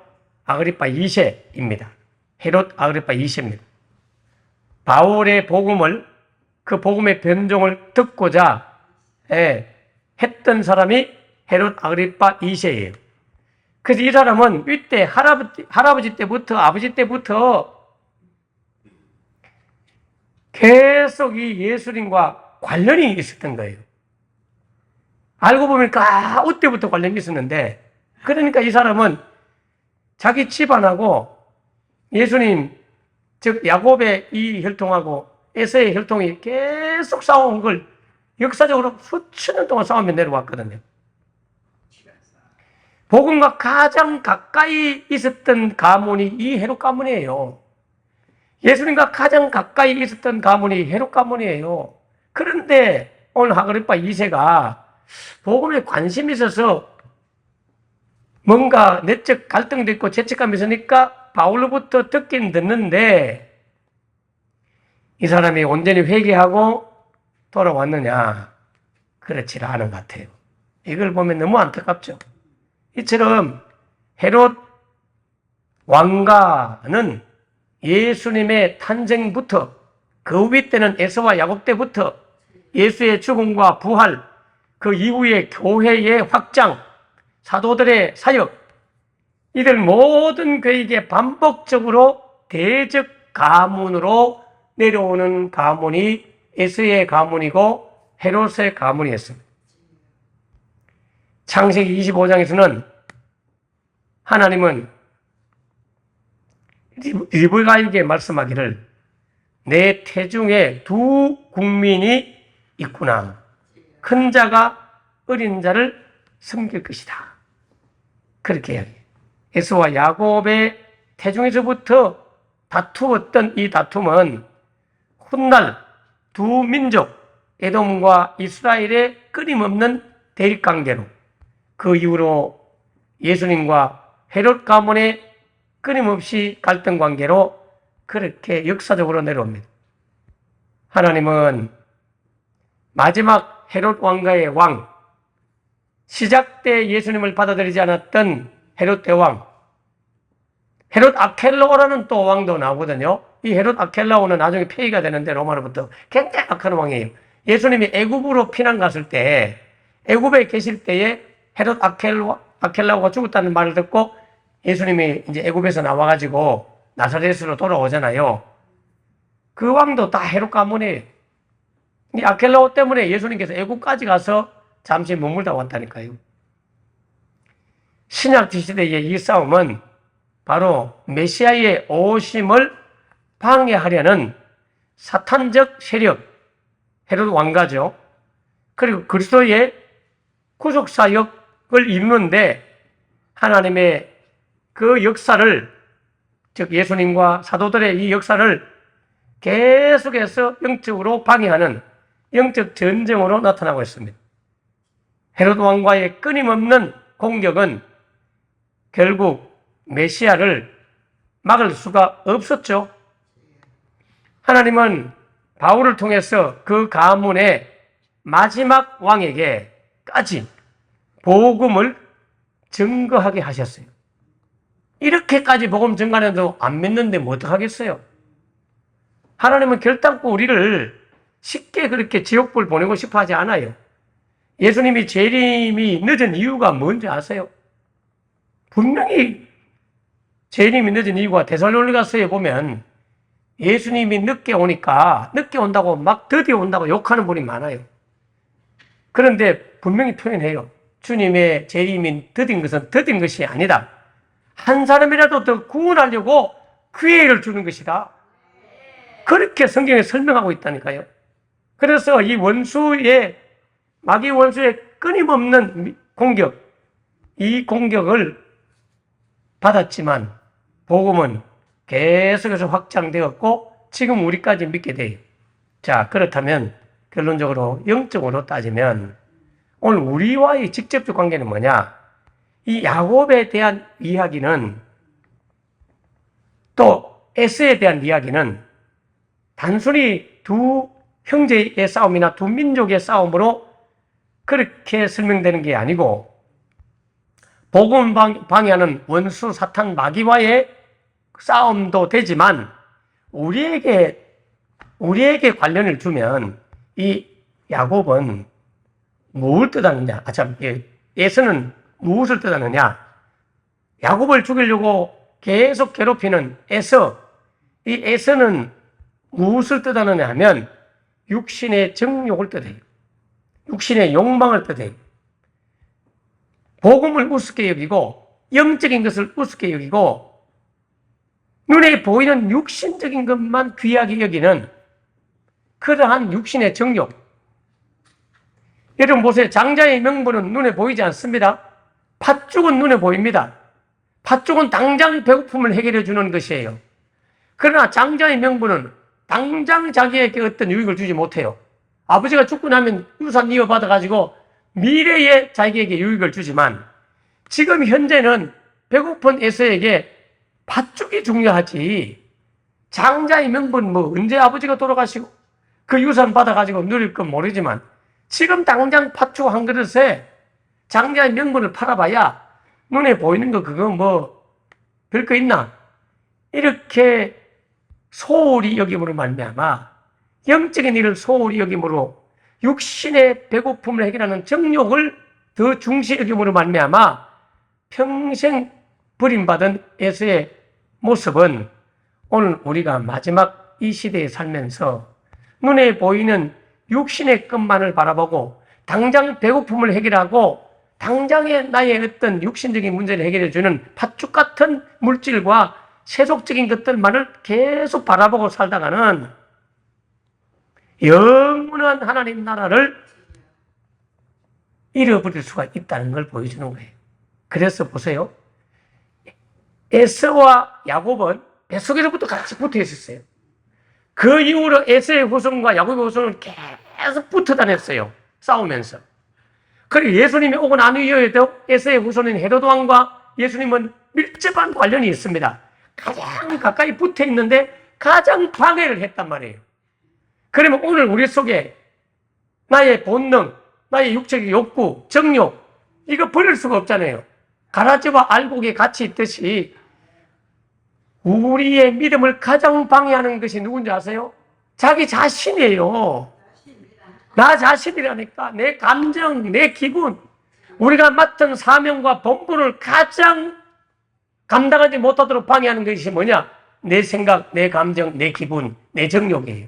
아그리파 2세입니다. 헤롯 아그리파 2세입니다. 바울의 복음을, 그 복음의 변종을 듣고자 했던 사람이 헤롯 아그리파 2세예요. 그래서 이 사람은 이때 할아버지 때부터, 아버지 때부터 계속 이 예수님과 관련이 있었던 거예요. 알고 보니까 그때부터 관련이 있었는데, 그러니까 이 사람은 자기 집안하고 예수님, 즉 야곱의 이 혈통하고 에서의 혈통이 계속 싸워온 걸 역사적으로 수천 년 동안 싸우며 내려왔거든요. 복음과 가장 가까이 있었던 가문이 이 헤롯 가문이에요. 예수님과 가장 가까이 있었던 가문이 헤롯 가문이에요. 그런데 오늘 아그리파 2세가 복음에 관심이 있어서 뭔가 내적 갈등도 있고 죄책감이 있으니까 바울로부터 듣긴 듣는데 이 사람이 온전히 회개하고 돌아왔느냐? 그렇지 않은 것 같아요. 이걸 보면 너무 안타깝죠. 이처럼 헤롯 왕가는 예수님의 탄생부터 그 위 때는 에서와 야곱 때부터 예수의 죽음과 부활, 그 이후에 교회의 확장, 사도들의 사역, 이들 모든 교회에 반복적으로 대적 가문으로 내려오는 가문이 에서의 가문이고 헤롯의 가문이었습니다. 창세기 25장에서는 하나님은 리브가에게 말씀하기를 내 태중에 두 국민이 있구나. 큰 자가 어린 자를 섬길 것이다. 그렇게 이야기해요. 에서와 야곱의 태중에서부터 다투었던 이 다툼은 훗날 두 민족, 에돔과 이스라엘의 끊임없는 대립관계로, 그 이후로 예수님과 헤롯 가문의 끊임없이 갈등 관계로 그렇게 역사적으로 내려옵니다. 하나님은 마지막 헤롯 왕가의 왕, 시작 때 예수님을 받아들이지 않았던 헤롯 대왕, 헤롯 아켈라오라는 또 왕도 나오거든요. 이 헤롯 아켈라오는 나중에 폐위가 되는데 로마로부터 굉장히 악한 왕이에요. 예수님이 애굽으로 피난 갔을 때, 애굽에 계실 때에 헤롯 아켈라오가 죽었다는 말을 듣고 예수님이 이제 애굽에서 나와가지고 나사렛으로 돌아오잖아요. 그 왕도 다 헤롯 가문이에요. 이 아켈라오 때문에 예수님께서 애국까지 가서 잠시 머물다 왔다니까요. 신약 시대의 이 싸움은 바로 메시아의 오심을 방해하려는 사탄적 세력, 헤롯 왕가죠. 그리고 그리스도의 구속사역을 이루는데 하나님의 그 역사를, 즉 예수님과 사도들의 이 역사를 계속해서 영적으로 방해하는 영적 전쟁으로 나타나고 있습니다. 헤롯 왕과의 끊임없는 공격은 결국 메시아를 막을 수가 없었죠. 하나님은 바울을 통해서 그 가문의 마지막 왕에게까지 복음을 증거하게 하셨어요. 이렇게까지 복음 증거하는데도 안 믿는데 뭐 어떡하겠어요? 하나님은 결단코 우리를 쉽게 그렇게 지옥불 보내고 싶어 하지 않아요. 예수님이 재림이 늦은 이유가 뭔지 아세요? 분명히 재림이 늦은 이유가 데살로니가서에 보면 예수님이 늦게 오니까 늦게 온다고 막 드디어 온다고 욕하는 분이 많아요. 그런데 분명히 표현해요. 주님의 재림이 더딘 것은 더딘 것이 아니다. 한 사람이라도 더 구원하려고 기회를 주는 것이다. 그렇게 성경에 설명하고 있다니까요. 그래서 이 마귀 원수의 끊임없는 공격, 이 공격을 받았지만 복음은 계속해서 확장되었고 지금 우리까지 믿게 돼요. 자, 그렇다면 결론적으로 영적으로 따지면 오늘 우리와의 직접적 관계는 뭐냐? 이 야곱에 대한 이야기는, 또 에서에 대한 이야기는 단순히 두 형제의 싸움이나 두 민족의 싸움으로 그렇게 설명되는 게 아니고 복음 방해하는 원수 사탄 마귀와의 싸움도 되지만 우리에게 관련을 주면 이 야곱은 무엇을 뜻하느냐? 에서는 무엇을 뜻하느냐? 야곱을 죽이려고 계속 괴롭히는 에서, 이 에서는 무엇을 뜻하느냐 하면 육신의 정욕을 뜻해요. 육신의 욕망을 뜻해요. 복음을 우습게 여기고 영적인 것을 우습게 여기고 눈에 보이는 육신적인 것만 귀하게 여기는 그러한 육신의 정욕. 여러분 보세요. 장자의 명분은 눈에 보이지 않습니다. 팥죽은 눈에 보입니다. 팥죽은 당장 배고픔을 해결해 주는 것이에요. 그러나 장자의 명분은 당장 자기에게 어떤 유익을 주지 못해요. 아버지가 죽고 나면 유산 이어받아가지고 미래에 자기에게 유익을 주지만 지금 현재는 배고픈 에서에게 팥죽이 중요하지. 장자의 명분 언제 아버지가 돌아가시고 그 유산 받아가지고 누릴 건 모르지만 지금 당장 팥죽 한 그릇에 장자의 명분을 팔아봐야 눈에 보이는 거 그거 별거 있나? 이렇게 소홀히 여김으로 말미암아 영적인 일을 소홀히 여김으로 육신의 배고픔을 해결하는 정욕을 더 중시 여김으로 말미암아 평생 버림받은 에서의 모습은 오늘 우리가 마지막 이 시대에 살면서 눈에 보이는 육신의 것만을 바라보고 당장 배고픔을 해결하고 당장의 나의 어떤 육신적인 문제를 해결해주는 팥죽 같은 물질과 세속적인 것들만을 계속 바라보고 살다가는 영원한 하나님 나라를 잃어버릴 수가 있다는 걸 보여주는 거예요. 그래서 보세요. 에서와 야곱은 뱃속에서부터 같이 붙어 있었어요. 그 이후로 에서의 후손과 야곱의 후손은 계속 붙어 다녔어요. 싸우면서. 그리고 예수님이 오고 난 이후에도 에서의 후손인 헤롯 왕과 예수님은 밀접한 관련이 있습니다. 가장 가까이 붙어 있는데 가장 방해를 했단 말이에요. 그러면 오늘 우리 속에 나의 본능, 나의 육적인 욕구, 정욕, 이거 버릴 수가 없잖아요. 가라지와 알곡이 같이 있듯이 우리의 믿음을 가장 방해하는 것이 누군지 아세요? 자기 자신이에요. 나 자신이라니까. 내 감정, 내 기분, 우리가 맡은 사명과 본분을 가장 감당하지 못하도록 방해하는 것이 뭐냐? 내 생각, 내 감정, 내 기분, 내 정욕이에요.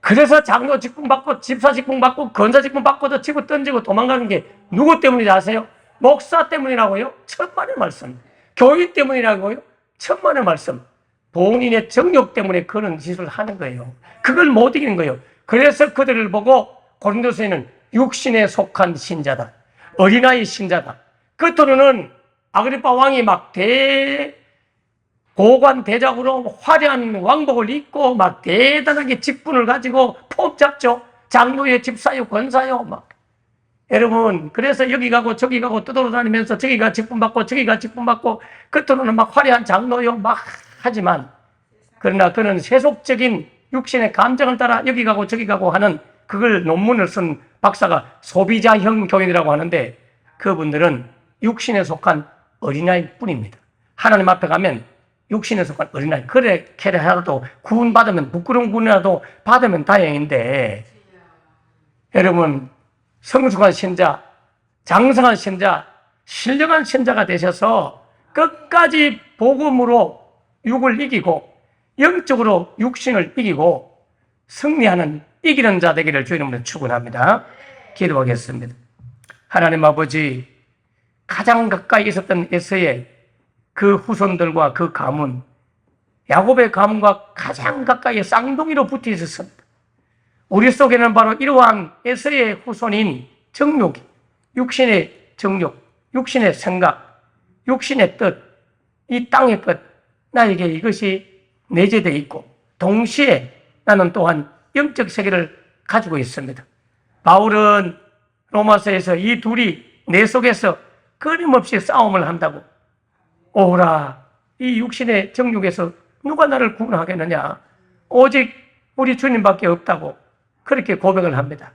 그래서 장로 직분 받고 집사 직분 받고 권사 직분 받고도 치고 던지고 도망가는 게 누구 때문인지 아세요? 목사 때문이라고요? 천만의 말씀. 교인 때문이라고요? 천만의 말씀. 본인의 정욕 때문에 그런 짓을 하는 거예요. 그걸 못 이기는 거예요. 그래서 그들을 보고 고린도서에는 육신에 속한 신자다. 어린아이 신자다. 끝으로는 아그리파 왕이 막 고관 대작으로 화려한 왕복을 입고 막 대단하게 직분을 가지고 폼 잡죠. 장로요, 집사요, 권사요, 막. 여러분, 그래서 여기 가고 저기 가고 떠돌아다니면서 저기가 직분 받고 저기가 직분 받고 끝으로는 막 화려한 장로요, 막 하지만 그러나 그는 세속적인 육신의 감정을 따라 여기 가고 저기 가고 하는 그걸 논문을 쓴 박사가 소비자형 교인이라고 하는데 그분들은 육신에 속한 어린아이 뿐입니다. 하나님 앞에 가면 육신에 속한 어린아이, 그렇게 하라도 구원받으면, 부끄러운 구원이라도 받으면 다행인데, 여러분, 성숙한 신자, 장성한 신자, 신령한 신자가 되셔서 끝까지 복음으로 육을 이기고, 영적으로 육신을 이기고, 승리하는, 이기는 자 되기를 주의 이름으로 축원합니다. 기도하겠습니다. 하나님 아버지, 가장 가까이 있었던 에서의 그 후손들과 그 가문, 야곱의 가문과 가장 가까이 쌍둥이로 붙어 있었습니다. 우리 속에는 바로 이러한 에서의 후손인 정욕, 육신의 정욕, 육신의 생각, 육신의 뜻, 이 땅의 끝, 나에게 이것이 내재되어 있고 동시에 나는 또한 영적 세계를 가지고 있습니다. 바울은 로마서에서 이 둘이 내 속에서 끊임없이 싸움을 한다고, 오라, 이 육신의 정욕에서 누가 나를 구원하겠느냐? 오직 우리 주님밖에 없다고 그렇게 고백을 합니다.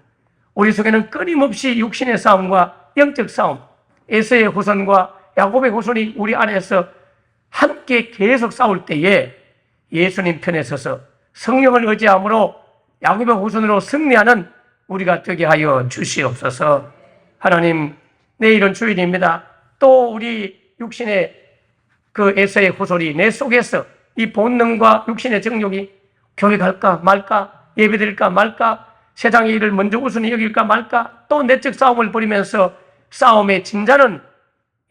우리 속에는 끊임없이 육신의 싸움과 영적 싸움, 에서의 후손과 야곱의 후손이 우리 안에서 함께 계속 싸울 때에 예수님 편에 서서 성령을 의지함으로 야곱의 후손으로 승리하는 우리가 되게 하여 주시옵소서. 하나님, 내일은 주일입니다. 또 우리 육신의 그 에서의 후손이 내 속에서 이 본능과 육신의 정욕이 교회 갈까 말까, 예배 드릴까 말까, 세상의 일을 먼저 우선히 여길까 말까, 또 내적 싸움을 벌이면서 싸움의 진자는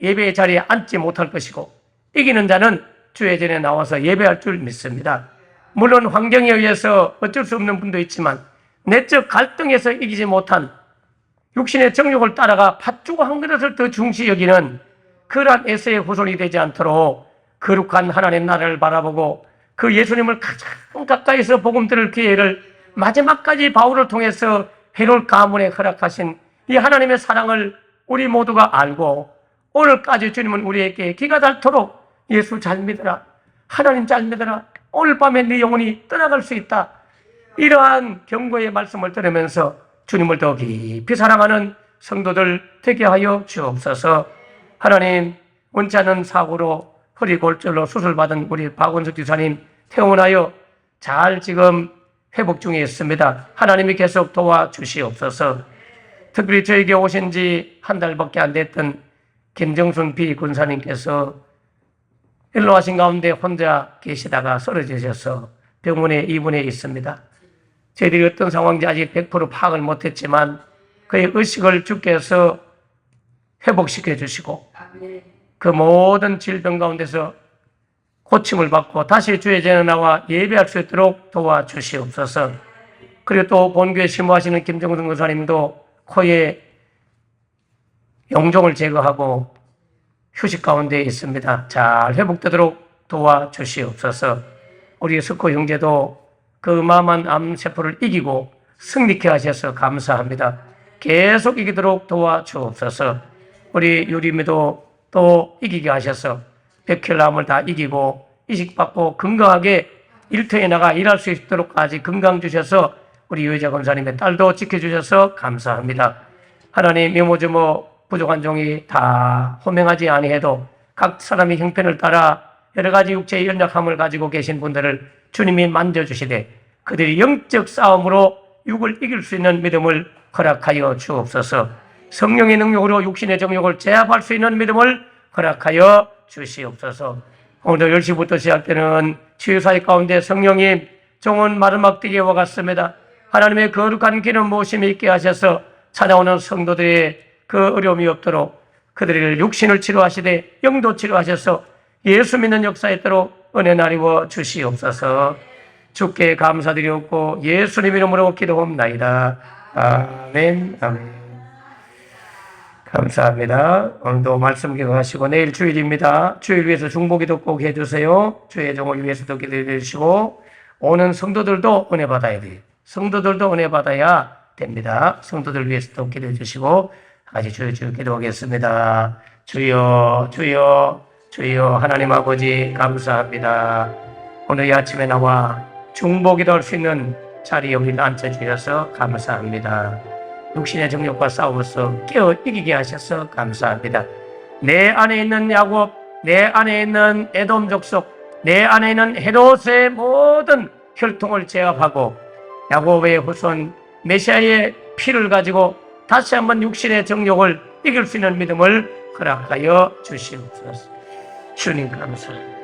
예배의 자리에 앉지 못할 것이고 이기는 자는 주의 전에 나와서 예배할 줄 믿습니다. 물론 환경에 의해서 어쩔 수 없는 분도 있지만 내적 갈등에서 이기지 못한 육신의 정욕을 따라가 팥죽 한 그릇을 더 중시 여기는 그러한 에서의 후손이 되지 않도록 거룩한 하나님 나라를 바라보고 그 예수님을 가장 가까이서 복음 들을 기회를 마지막까지 바울을 통해서 헤롯 가문에 허락하신 이 하나님의 사랑을 우리 모두가 알고 오늘까지 주님은 우리에게 기가 닳도록 예수 잘 믿어라, 하나님 잘 믿어라, 오늘 밤에 네 영혼이 떠나갈 수 있다, 이러한 경고의 말씀을 들으면서 주님을 더 깊이 사랑하는 성도들 되게 하여 주옵소서. 하나님, 원치 않은 사고로 허리 골절로 수술받은 우리 박원석 지사님 퇴원하여 잘 지금 회복 중에 있습니다. 하나님이 계속 도와주시옵소서. 특별히 저에게 오신 지 한 달밖에 안 됐던 김정순 비군사님께서 일로하신 가운데 혼자 계시다가 쓰러지셔서 병원에 입원해 있습니다. 저희들이 어떤 상황인지 아직 100% 파악을 못했지만 그의 의식을 주께서 회복시켜 주시고 그 모든 질병 가운데서 고침을 받고 다시 주의 전에 나와 예배할 수 있도록 도와주시옵소서. 그리고 또 본교회 심호하시는 김정근 권사님도 코에 용종을 제거하고 휴식 가운데 있습니다. 잘 회복되도록 도와주시옵소서. 우리 석호 형제도 그 어마어마한 암세포를 이기고 승리케 하셔서 감사합니다. 계속 이기도록 도와주옵소서. 우리 유림이도 또 이기게 하셔서 백혈암을 다 이기고 이식받고 건강하게 일터에 나가 일할 수 있도록 아직 건강 주셔서 우리 유혜자 권사님의 딸도 지켜주셔서 감사합니다. 하나님, 미모저모 부족한 종이 다 호명하지 아니해도 각 사람의 형편을 따라 여러 가지 육체의 연약함을 가지고 계신 분들을 주님이 만져주시되 그들이 영적 싸움으로 육을 이길 수 있는 믿음을 허락하여 주옵소서. 성령의 능력으로 육신의 정욕을 제압할 수 있는 믿음을 허락하여 주시옵소서. 오늘 10시부터 시작되는 치유사역 가운데 성령님, 종은 마르막대기와 같습니다. 하나님의 거룩한 기름 모심이 있게 하셔서 찾아오는 성도들의 그 어려움이 없도록 그들을 육신을 치료하시되 영도 치료하셔서 예수 믿는 역사에 있도록 은혜 나리워 주시옵소서. 주께 감사드리옵고 예수님 이름으로 기도옵나이다. 아멘. 아멘. 감사합니다. 오늘도 말씀 기도하시고 내일 주일입니다. 주일 위해서 중보기도 꼭 해주세요. 주의 종을 위해서도 기도해 주시고 오는 성도들도 은혜 받아야 돼요. 성도들도 은혜 받아야 됩니다. 성도들 위해서도 기도해 주시고 같이 주여 기도하겠습니다. 주여 주여 주여 하나님 아버지 감사합니다. 오늘 이 아침에 나와 중보기도 할 수 있는 자리에 우리를 앉혀주셔서 감사합니다. 육신의 정욕과 싸워서 깨어 이기게 하셔서 감사합니다. 내 안에 있는 야곱, 내 안에 있는 에돔 족속, 내 안에 있는 헤롯의 모든 혈통을 제압하고 야곱의 후손 메시아의 피를 가지고 다시 한번 육신의 정욕을 이길 수 있는 믿음을 허락하여 주시옵소서. 주님 감사합니다.